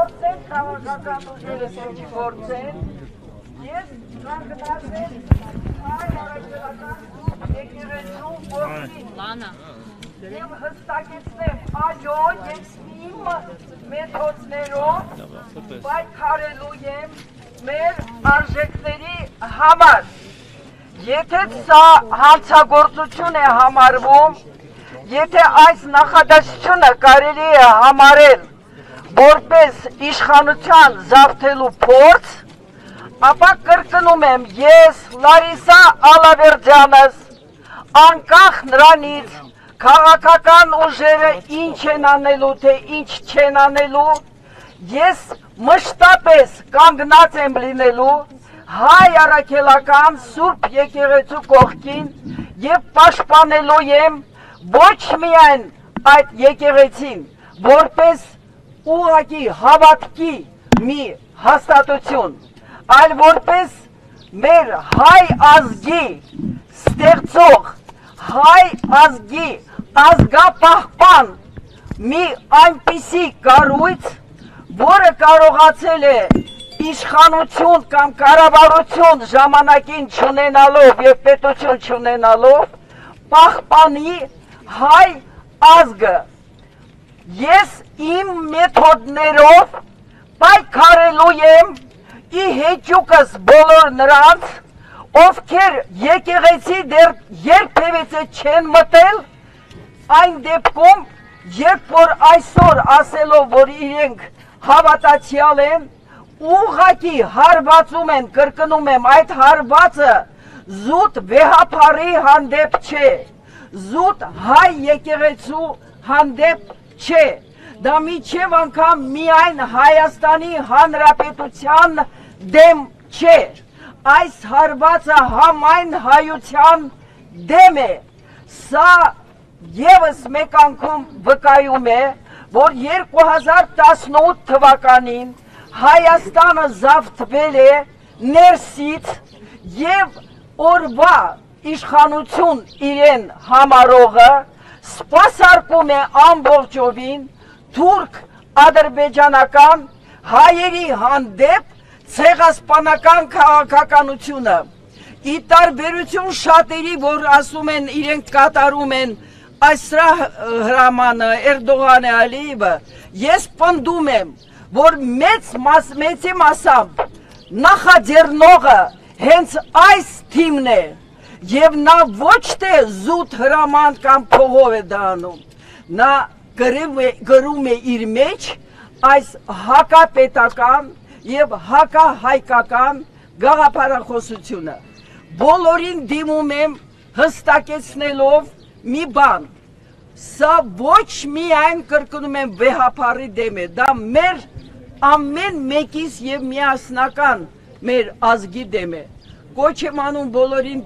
փորձեն քաղաքական ուժերը չգործեն, ես կանգնած եմ այլ առաքելական եկեղեցու որդին և հստակեցնեմ այո ես իմ մեթոդներով պայքարելու եմ մեր արժեքների համար։ Եթե սա հանցագործություն է համարվում, եթե այս նախադասությունը կարելի է համարել որպես իշխանության զավթելու փորձ, ապա կրկնում եմ ես Լարիսա Ալավերդյանս անկախ նրանից քաղաքական ուժերը ինչ են անելու, թե ինչ չեն անելու, ես մշտապես կանգնած եմ լինելու հայ առաքելական Սուրբ եկեղեցու կողքին և պաշտպանելու եմ ոչ միայն այդ եկեղեցին, որպես ուղղակի հավատքի մի հաստատություն, այլ որպես մեր հայ ազգի ստեղծող, հայ ազգի ազգապահպան մի այնպիսի կառույց, որը կարողացել է իշխանություն կամ կառավարություն ժամանակին չունենալով և պետություն չունենալով պահպանի հայ ազգը։ Ես իմ մեթոդներով պայքարելու եմ ի հեճուկս բոլոր նրանց, ովքեր եկեղեցի դեռ երբևէ չեն մտել, այն դեպքում, երբ որ այսօր ասելով, որ իրենք հավատացյալ են, ուղղակի հարվածում են, կրկնում եմ, այդ հարվածը զուտ վեհափարի հանդեպ չէ, զուտ հայ եկեղեցու հանդեպ չէ, դա միջև անգամ միայն Հայաստանի Հանրապետության դեմ չէ, այս հարվածը համայն հայության դեմ է, սա ևս մեկ անգամ վկայում է, որ 2018 թվականին Հայաստանը զավթվել է ներսից և օրվա իշխանություն իրեն համարողը սպասարկում է ամբողջովին թուրք ադրբեջանական հայերի հանդեպ ցեղասպանական քաղաքականությունը։ Ի տարբերություն շատերի, որ ասում են իրենք կատարում են Այսրա հրամանը, Էրդողանը, Ալիևը, ես պնդում եմ, որ մեծի մասամբ նախաձեռնողը հենց այս թիմն է և նա ոչ թե զուտ հրաման կամ փողով է դա անում, նա գրում է իր մեջ այս հակապետական և հակահայկական գաղափարախոսությունը։ Բոլորին դիմում եմ հստակեցնելով մի բան, սա ոչ միայն կրկնում եմ վեհափարի դեմ է, դա մեր ամեն մեկիս և միասնական մեր ազգի դեմ է։ Կոչ եմ անում բոլորին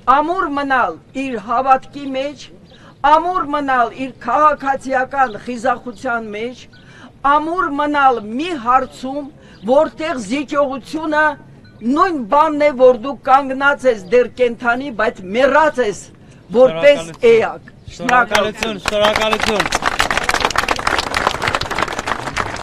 ամուր մնալ իր հավատքի մեջ, ամուր մնալ իր քաղաքացիական խիզախության մեջ, ամուր մնալ մի հարցում, որտեղ զիջողությունը նույն բանն է, որ դու կանգնած ես դեռ կենթանի, բայց մեռած ես որպես էակ։ Շնորհակալություն, շնորհակալություն։